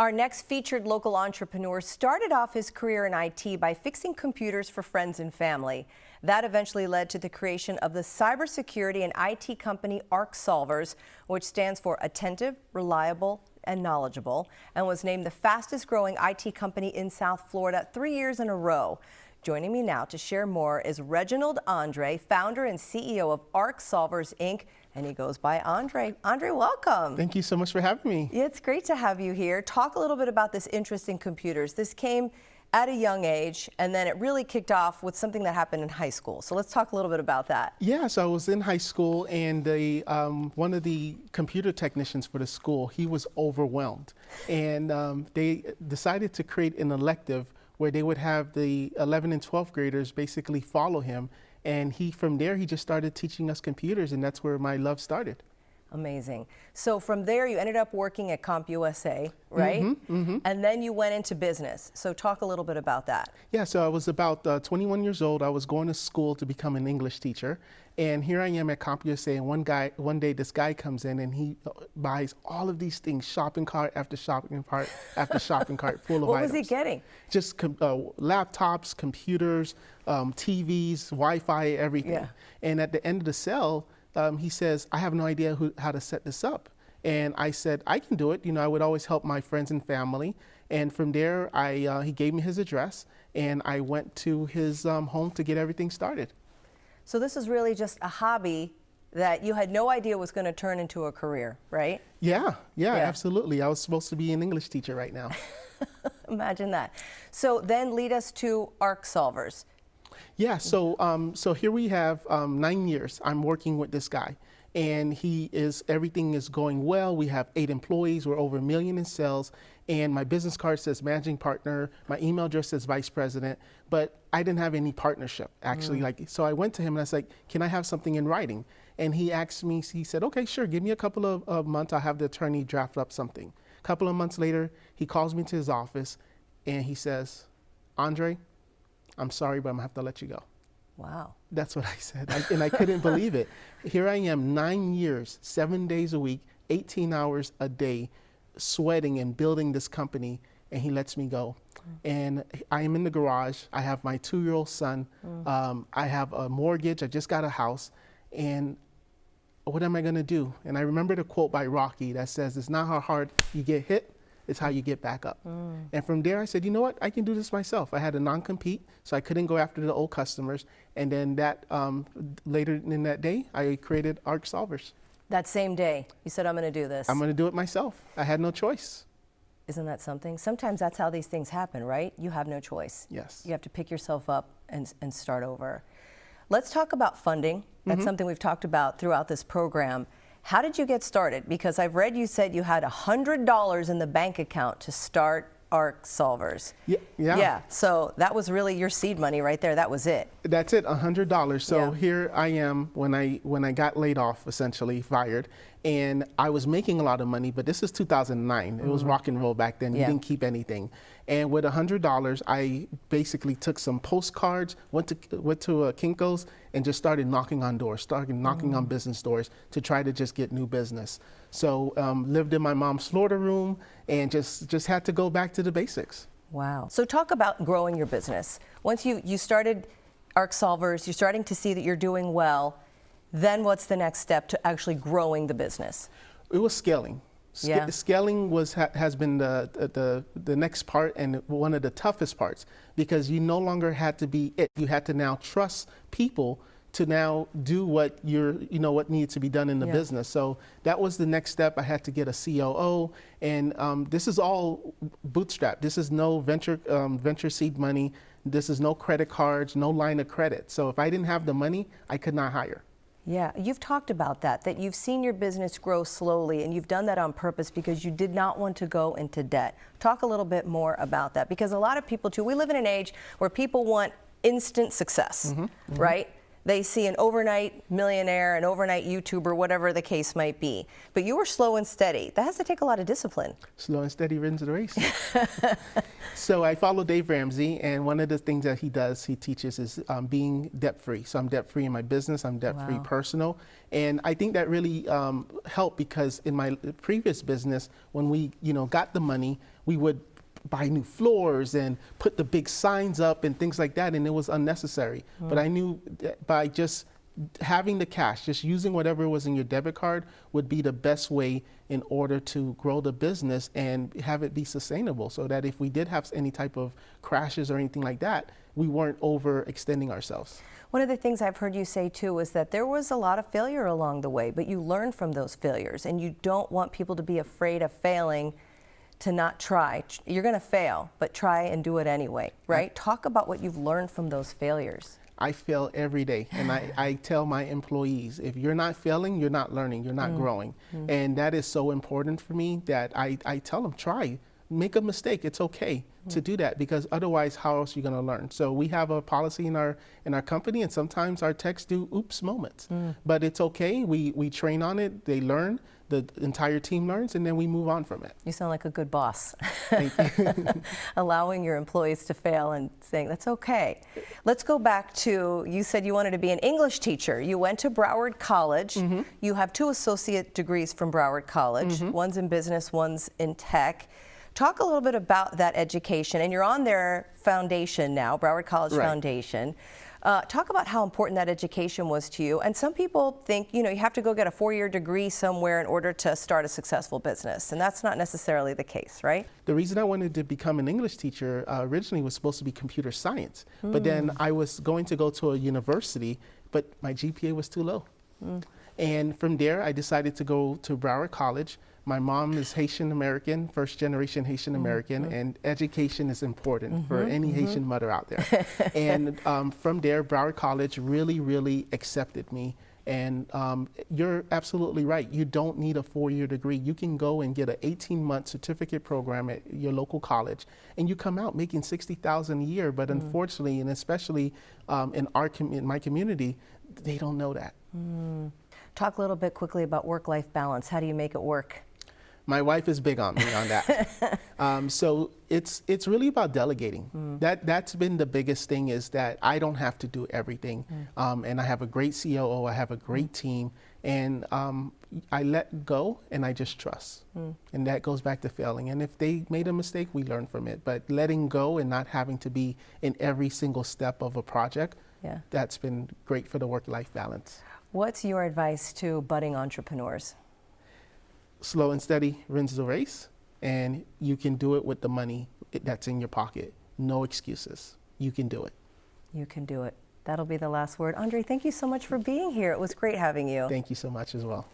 Our next featured local entrepreneur started off his career in IT by fixing computers for friends and family. That eventually led to the creation of the cybersecurity and IT company ARK Solvers, which stands for Attentive, Reliable, and Knowledgeable, and was named the fastest growing IT company in South Florida 3 years in a row. Joining me now to share more is Reginald Andre, founder and CEO of ARK Solvers, Inc., and he goes by Andre. Andre, welcome. Thank you so much for having me. Yeah, it's great to have you here. Talk a little bit about this interest in computers. This came at a young age, and then it really kicked off with something that happened in high school. So let's talk a little bit about that. Yeah, so I was in high school, and one of the computer technicians for the school, he was overwhelmed. And they decided to create an elective where they would have the 11th and 12th graders basically follow him. And from there, he just started teaching us computers, and that's where my love started. Amazing. So from there, you ended up working at CompUSA, right? And then you went into business. So talk a little bit about that. Yeah, so I was about 21 years old. I was going to school to become an English teacher. And here I am at CompUSA, and one day this guy comes in and he buys all of these things, shopping cart after shopping cart after shopping cart full of What items. was he getting? Just laptops, computers, TVs, Wi-Fi, everything. Yeah. And at the end of the sale, he says, I have no idea how to set this up. And I said, I can do it. You know, I would always help my friends and family. And from there, he gave me his address, and I went to his home to get everything started. So this is really just a hobby that you had no idea was going to turn into a career, right? Yeah, absolutely. I was supposed to be an English teacher right now. Imagine that. So then lead us to ARK Solvers. Yeah, so here we have 9 years. I'm working with this guy, and everything is going well. We have 8 employees. We're over $1 million in sales, and my business card says managing partner. My email address says vice president, but I didn't have any partnership actually. So I went to him and I was like, "Can I have something in writing?" And he asked me. He said, "Okay, sure. Give me a couple of months. I'll have the attorney draft up something." A couple of months later, he calls me to his office, and he says, "Andre, I'm sorry, but I'm gonna have to let you go." Wow. That's what I said, and I couldn't believe it. Here I am, 9 years, 7 days a week, 18 hours a day, sweating and building this company, and he lets me go. And I am in the garage. I have my 2-year-old son. I have a mortgage. I just got a house, and what am I gonna do? And I remember the quote by Rocky that says, "It's not how hard you get hit, it's how you get back up." And from there, I said, you know what? I can do this myself. I had a non-compete, so I couldn't go after the old customers. And then later in that day, I created ARK Solvers. That same day, you said, I'm going to do this. I'm going to do it myself. I had no choice. Isn't that something? Sometimes that's how these things happen, right? You have no choice. Yes. You have to pick yourself up and start over. Let's talk about funding. That's something we've talked about throughout this program. How did you get started? Because I've read you said you had $100 in the bank account to start ARK Solvers. Yeah. So that was really your seed money right there. That was it. That's it, $100. So here I am when I got laid off, essentially fired, and I was making a lot of money, but this is 2009. It was rock and roll back then. You didn't keep anything. And with $100, I basically took some postcards, went to Kinko's, and just started knocking on doors, knocking on business doors to try to just get new business. So lived in my mom's Florida room and just had to go back to the basics. Wow. So talk about growing your business. Once you started ARK Solvers, you're starting to see that you're doing well. Then what's the next step to actually growing the business? It was scaling. Scaling has been the next part, and one of the toughest parts, because you no longer had to be it. You had to now trust people to now do what what needs to be done in the business. So that was the next step. I had to get a COO, and this is all bootstrap. This is no venture seed money. This is no credit cards, no line of credit. So if I didn't have the money, I could not hire. Yeah, you've talked about that you've seen your business grow slowly, and you've done that on purpose because you did not want to go into debt. Talk a little bit more about that, because a lot of people too, we live in an age where people want instant success, right? They see an overnight millionaire, an overnight YouTuber, whatever the case might be. But you were slow and steady. That has to take a lot of discipline. Slow and steady wins the race. So I follow Dave Ramsey, and one of the things that he teaches is being debt-free. So I'm debt-free in my business, I'm debt-free personal. And I think that really helped, because in my previous business, when we got the money, we would buy new floors and put the big signs up and things like that, and it was unnecessary. But I knew that by just having the cash, just using whatever was in your debit card would be the best way in order to grow the business and have it be sustainable, so that if we did have any type of crashes or anything like that, we weren't overextending ourselves. One of the things I've heard you say too is that there was a lot of failure along the way, but you learn from those failures, and you don't want people to be afraid of failing, to not try. You're going to fail, but try and do it anyway, right? Talk about what you've learned from those failures. I fail every day, and I tell my employees, if you're not failing, you're not learning, you're not growing. And that is so important for me that I tell them, try, make a mistake, it's okay to do that, because otherwise how else are you going to learn? So we have a policy in our company, and sometimes our techs do oops moments, but it's okay, we train on it, they learn, the entire team learns, and then we move on from it. You sound like a good boss. Thank you. Allowing your employees to fail and saying, that's okay. Let's go back to, you said you wanted to be an English teacher. You went to Broward College. You have 2 associate degrees from Broward College. One's in business, one's in tech. Talk a little bit about that education, and you're on their foundation now, Broward College Foundation. Talk about how important that education was to you. And some people think, you have to go get a 4-year degree somewhere in order to start a successful business. And that's not necessarily the case, right? The reason I wanted to become an English teacher originally was supposed to be computer science. But then I was going to go to a university, but my GPA was too low. And from there, I decided to go to Broward College. My mom is Haitian American, first generation Haitian American, and education is important for any Haitian mother out there. And from there, Broward College really, really accepted me. And you're absolutely right. You don't need a 4-year degree. You can go and get an 18-month certificate program at your local college, and you come out making $60,000 a year. But unfortunately, and especially in my community, they don't know that. Talk a little bit quickly about work-life balance. How do you make it work? My wife is big on me on that. So it's really about delegating. That's been the biggest thing, is that I don't have to do everything. And I have a great COO, I have a great team, and I let go and I just trust. And that goes back to failing. And if they made a mistake, we learn from it. But letting go and not having to be in every single step of a project, that's been great for the work-life balance. What's your advice to budding entrepreneurs? Slow and steady wins the race, and you can do it with the money that's in your pocket. No excuses. You can do it. You can do it. That'll be the last word. Andre, thank you so much for being here. It was great having you. Thank you so much as well.